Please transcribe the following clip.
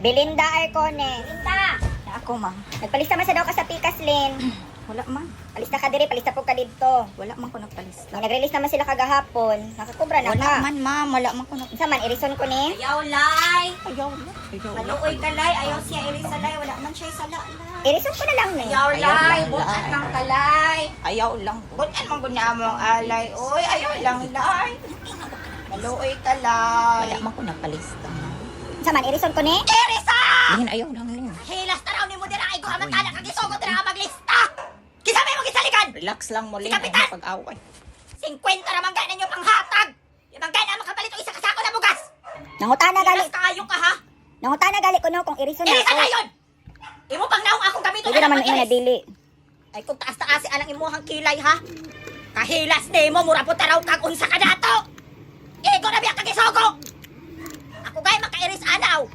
Belinda Arcone. Linda! Ako, ma. Nagpalista man sa daw ka sa Pikas, Lin. Wala man. Palista ka diri, palista po ka dito. Wala man ko nagpalista. Nag-release naman sila kagahapon. Nakakubra na Wala ka. man, ma'am. Wala man ko Isa man, irison ko ni. Ayaw, lay! Ayaw na. Ayaw na. Maluoy ka, lay. Ayaw siya irisa, lay. Wala man siya sala, lay. Irison ko na lang ni. Ayaw, Ayaw lay. lang, Butan lay. lang ka, lay. Ayaw lang. Butan man ko na mong alay. Uy, ayaw lang, lay. Maluoy ka, lay. Wala man ko nagpalista, ma'am. Isa man, irison ko ni. Irisa! Lin, ayaw lang, Lin. Hilas taraw ni mo dira ay guhaman ka na kagisugot dira ka maglista. Kisame mo gisalikan. Relax lang mo, Lin. Kapitan! Ay, pag-away. 50 raman gana ninyo panghatag. Yung gana makapalit og isa ka sako na bugas. Nangutana gali. Hilas kayo ka ha. Nangutana gali ko no kung irison na Irisa ako. na yun. Imo pang naong akong gamiton. Pwede naman ina dili. Ay kung taas-taas alang imuhang kilay ha. Kahilas nimo mura po taraw kag unsa ka dato. Igo na biya kagisugo. Ako gay makairis anaw.